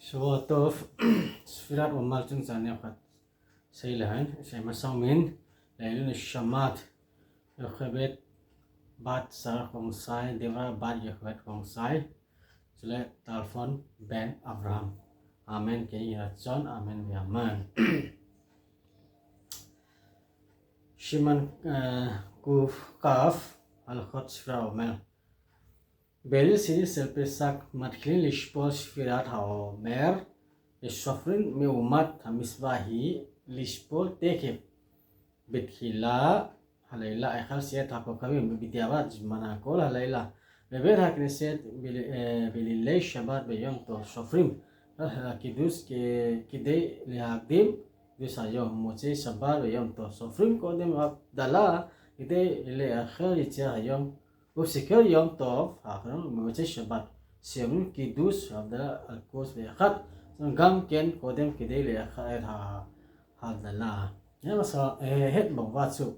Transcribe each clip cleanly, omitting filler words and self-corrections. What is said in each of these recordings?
שבוע טוב, ספירת עומר צנצני אחת סילהן, שמסומין, לעילוי נשמת יוכבד בת שר חומסאי, דברה בת יוכבד חומסאי, סולה טלפון בן אברהם. אמן, כן יהי רצון, אמן ואמן. שימן קוף הלכות ספירה עומר. בליל שני של פסח מתחילים לשפול ספירת העומר, וסופרים מאומת המצווה היא לשפול תכף. בתחילה הלילה החל סיית הכוכבים, ובדיעבד זמן הכל הלילה. בבית הכנסת בלילי שבת ביום טוב סופרים הקידוש כדי להקדים קידוש היום. מוצאי שבת ביום טוב סופרים קודם הבדלה כדי לאחר יציאת היום. ובסיכר יום טוב, האחרון במוצאי שבת, סיימים קידוש הבדלה על כוס ואחד, גם כן קודם כדי לאחר את ההבדלה. זה מסע, את בבצו.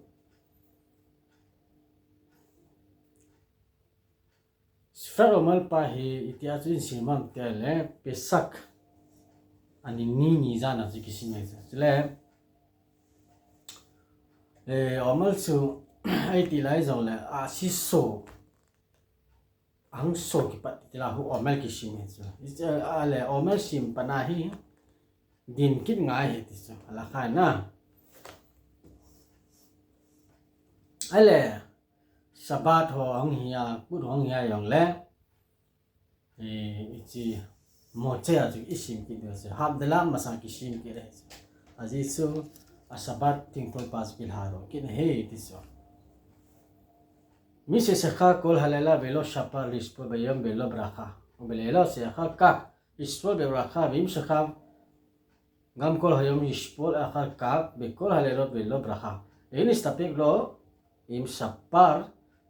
ספר עומר פה היא התייעצות סימן כאלה, פסק. אני ניזן אז כסימי זה. זה עומר צו, הייתי לאיזו לאסיסו ang so kipat tila hu omel kishim so ale omel sim panahi din kit ngai he tiso ala khana ale sabat ho ang hiya put hong hiya yong le ichi moche aju isim kit so habdala masa kishim kit he aji so asabat ting tol pas bil haro kit he tiso מי ששכח כל הלילה ולא שפר לשפול ביום ולא ברכה, ובלילה שאחר כך ישפול בברכה, ואם שכב גם כל היום ישפול אחר כך בכל הלילות ולא ברכה. ואם נסתפק לו אם שפר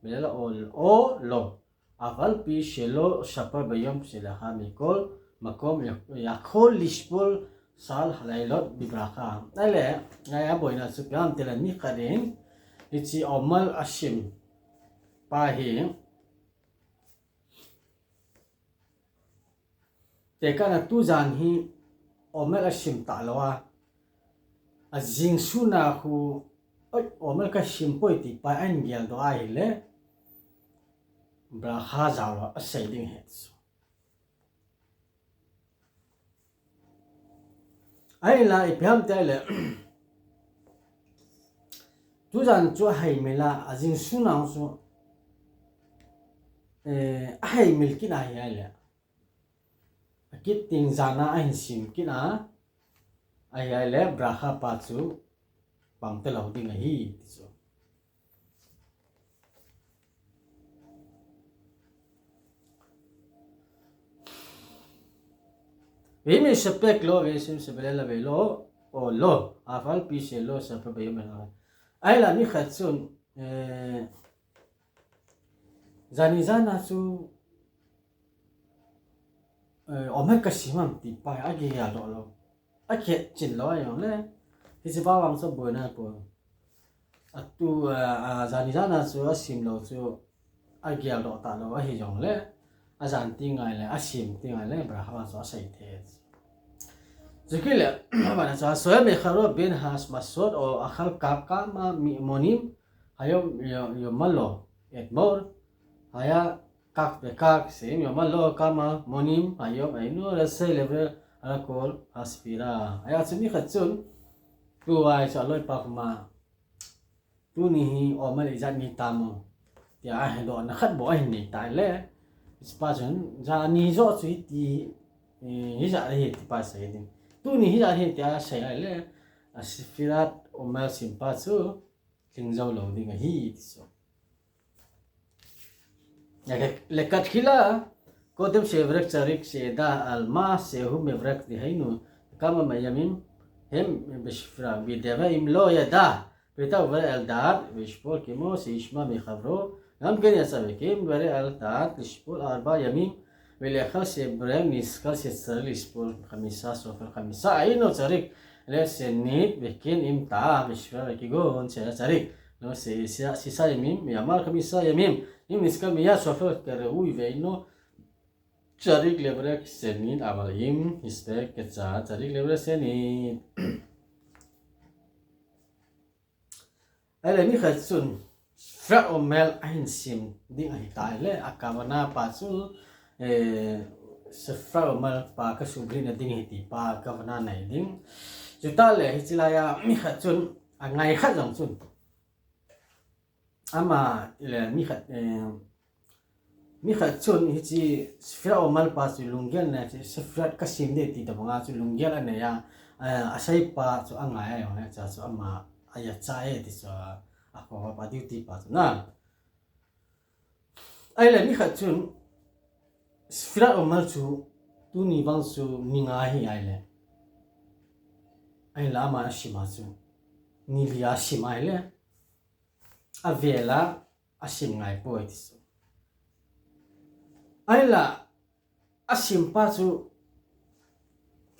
בלילה או לא, אבל פי שלא שפר ביום שלאחר מכל מקום יכול לשפול סל הלילות בברכה. אלה היה בוינה סופיים תלני חדין יצי עומל אשים pahi teka na tu zan hi omel ashim talawa azing suna hu omel ka shimpoi ti pa an gel do ai le bra kha zawa asai ding het so ai la ipyam tele tu zan chu hai mela azing suna so ai milkin ai ala akit ting zana ai sim kina ai ala braha pachu pamtel hoding hi so vemi sepek lo vesim sebelela velo o lo afal piselo sepe bayemela ai la ni khatsun zanizana su omel kasimam ti pa agi ya lo ake chin lo ayong le hisi ba wang so bona po atu zanizana su asim lo su agi ya lo ta lo hi jong le azan tingai le asim tingai le brahawa so sai the zikile bana sa so me kharo bin has masod o akhal kaka ma monim hayom yo malo et mor haya kak bekak sem yo malo kama monim ayo aino rase level alcohol aspira aya sini khatsun tu wai sa loi pa ma tu ni o mal izat ni tamo ya ai do na khat bo ai ni tai le spajon ja ni zo chui ti ni ja he ti pa sai din tu ni ja he ti a sai ai le aspirat o mal sim pa su tingzo lo ding hi ti so lekat khila kodem sevrek charik seda alma sehu mevrek dihainu kama mayamim hem beshfra bideva im lo yada beta over aldar beshpol kemo se ishma me khavro gam ken yasavekim bare aldar beshpol arba yamim velakhal se brem niskal se saril beshpol khamisa sofer khamisa aino charik le senit bekin im ta beshfra kigon se charik no se sisa yamim yamal khamisa yamim אם נזכר מיד סופר כראוי ואינו Jarik lebrek senin amalim istek keca jarik lebrek senin Ele ni khatsun fra omel ain sim ding ai tai le akamana pasu se fra omel pa ka subli na ding hiti pa kavana nai ding juta le hichilaya mi khatsun angai khat jong chun ama ile mi khatsun hichi fra omel pa su lungel na se fra ka sim de ti da nga chu lungel ane ya asai pa chu angai ayo ne cha chu ama aya chae ti so ako pa duty pa na ai le mi khatsun sfira omal chu tu ni bang su ninga hi ai le ai la ma shima chu ni lia shima le avela ashim ngai po ti so ai la ashim pa chu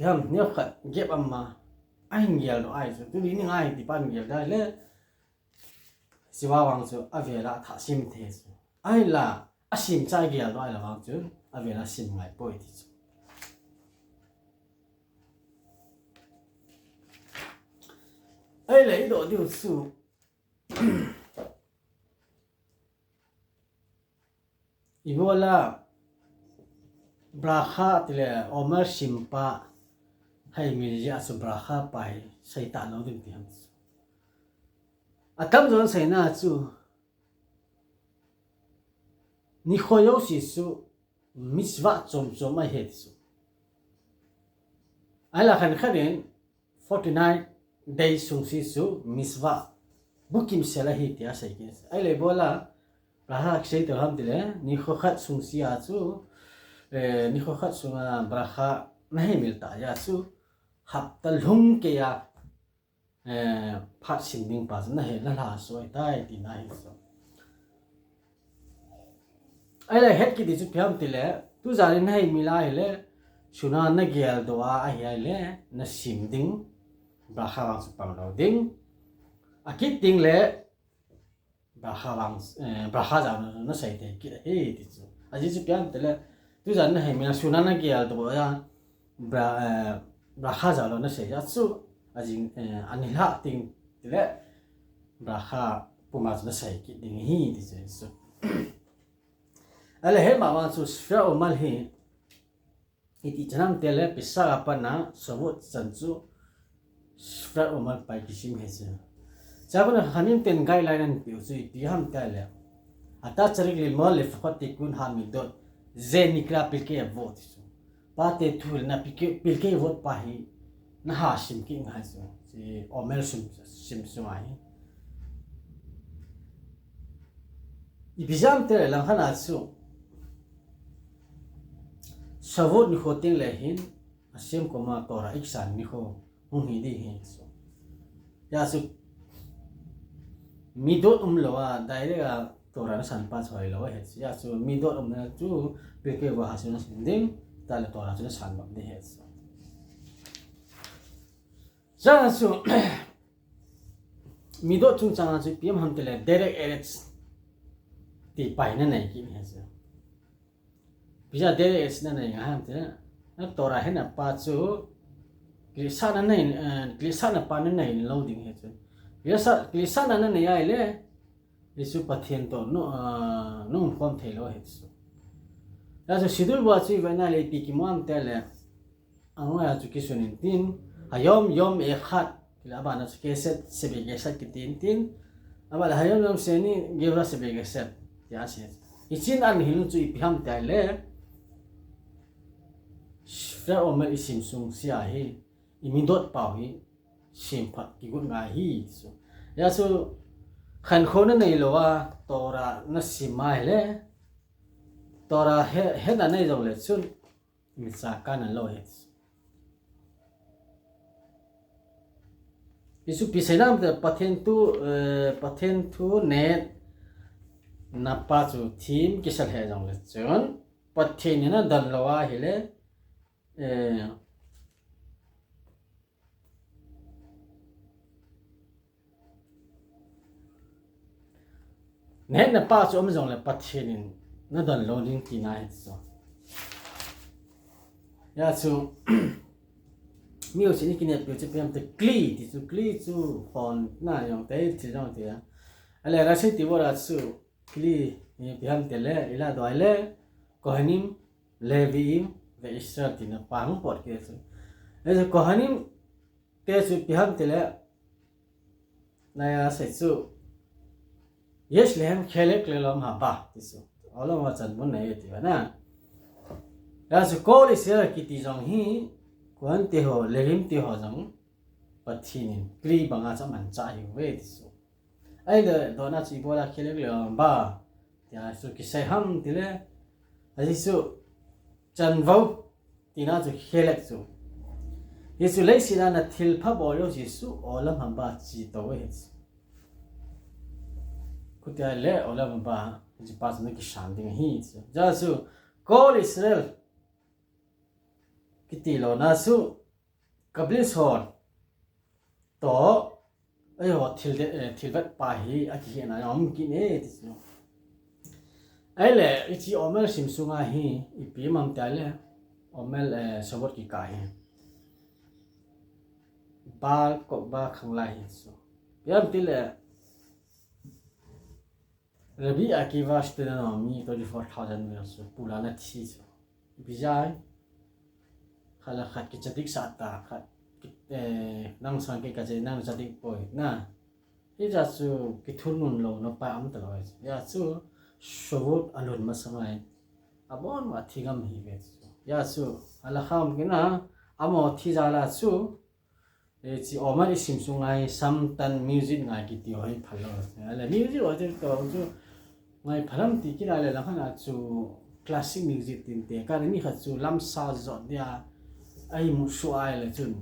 yam ne khat gep amma ai ngel do ai chu tu ni ngai ti pan ngel dai le siwa wang chu avela tha sim the chu ai la ashim chai ge do ai la wang chu avela sim ngai po ti chu ai le do diu su ibola brakha tile omar simpa hai milja su brakha pai saitan no ding tiam atam zon sai na chu ni khoyo si su miswa chom chom ai het su ala khan khaden 49 days sung si su miswa bukim sela hi tia sai ke ai le bola raha sei to ham dile ni kho khat sung si a chu ni kho khat sunga brakha nahi milta ya su haptal hum ke ya phat sin ding pa na he la la soi tai ti nai so ai la het ki di chu pyam ti le tu zarin nai mila hele suna na gel do a ai le na sim ding brakha wang su pang do ding akit ding le brakha ja na sai te ki he ti chu aji chu pyam ti le tu zan na he mila suna na gel do ya brakha ja lo na sai ya chu ajing anila ting tile brakha pumas na sai ki ding hi ti so ale he ma chu sfra omal hi iti janam tele pisa apa na sobot sanchu sfra omal pai kisim he se jabuna hanin ten guideline an pi chu ti ham tele ata charik li mol le fakati kun ha mi dot ze nikra pilke vote so pate thul na pilke vote pa hi na ha sim ki ngai so si omel sim ai ibizam te lang khana chu savot ni khoting le hin asim koma tora iksan ni kho hum hi di hin so ya su midot umlowa direct a tora na san pa choi lo he ya su midot umna chu pilke wa hasuna sinding ta le tora chu san ba de he so Jangan su midot chung jangan su pm ham tele direct edits ti pai na nai ki he so bisa direct edits na nai ham tele na tora he na pa chu klisa na nai klisa na pa na nai loading he so klisa na nai ai le isu pathian to no form thelo he so ya so sidul ba chi va na le ti ki mom tele angwa chu ki sunin tin yom ekhat kila bana keset sebe keset kitin abala yom seni gebra sebe keset ya se ichin an hilu chu ipiham taile fra omel isim sung sia hi imidot pau hi simphat ki gun nga hi so ya so khan khona nei lowa tora na simai le tora he na nei jong le chun mi sa kana lo he isu pisenam de pathen tu net na pa chu thim kisal he jong le chon pathen na dan lawa hele net na pa chu om jong le pathen na dan loading ti na so ยาสูมีอยู่สิ่งที่เนี่ยเปลี่ยนจะเปลี่ยนแต่กลีที่สุกลีสูฟอนน่าอย่างแต่ที่จังที่อะไรราศีที่ว่าราสูกลีนี่เปลี่ยนแต่เล่อีลาดอยเล่ก็หันิมเลวีมเวอิสราตินะปังปอดเกสูเออก็หันิมเตสูเปลี่ยนแต่เล่นายอาศัยสูyes lehem khelek lelom ha ba tisu olom wa chan bun nei ti ba na ya su ko li se ki ti jong hi kwan te ho lerim te ho jong pathinin kri banga cha man cha hi we tisu ai le dona chi bola khelek lelom ba ya su ki sai ham ti le ai su chan vo ti na su khelek su yesu le sina na thil pha bo lo ji su olom ha ba chi to we kutia le ola ba ji pas na ki shanding hi ja su kol israel kiti lo na su kablis hor to ai ho thilbat pa hi a ki na yom ki ne ti su ai le ichi omel simsunga hi ipi mam ta le omel sobot ki ka hi bal ko ba khanglai hi su yam ti le Rabbi Akiva stena mi 34,000 years pulana thi bijai khala khat ki chatik sata khat nang sang ke ka je nang chatik poi na hi ja su ki thunun lo no pa am ta loi ya su shobot alon ma samai abon ma thigam hi ve ya su ala kham ki na amo thi jala su e chi omar isim sungai samtan music ngai ki ti hoi phalo ala music ho je to ju ngai phalam ti ki la la khana chu classic music tin te ka ni kha chu lam sa zo dia ai mu shu ai la chun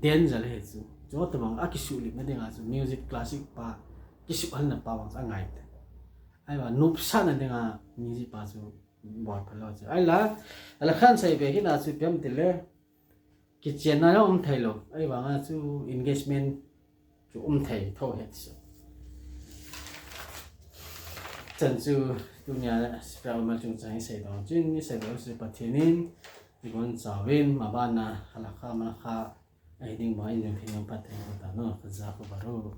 den zal he chu jo to bang akisu li na denga chu music classic pa kisu hal na pa bang ngai te ai wa nup sa na denga music pa chu bor phalo chu ai la ala khan sai be ki na chu pem te le ki chen na thailo ai wa nga chu engagement chu thai tho he chu chân chu tu nya spell ma chung chang sei dong chin ni sei do se pathinin ti gon chawin ma ba na hala kha ma kha ai ding ba in thing pa the ta no za ko baro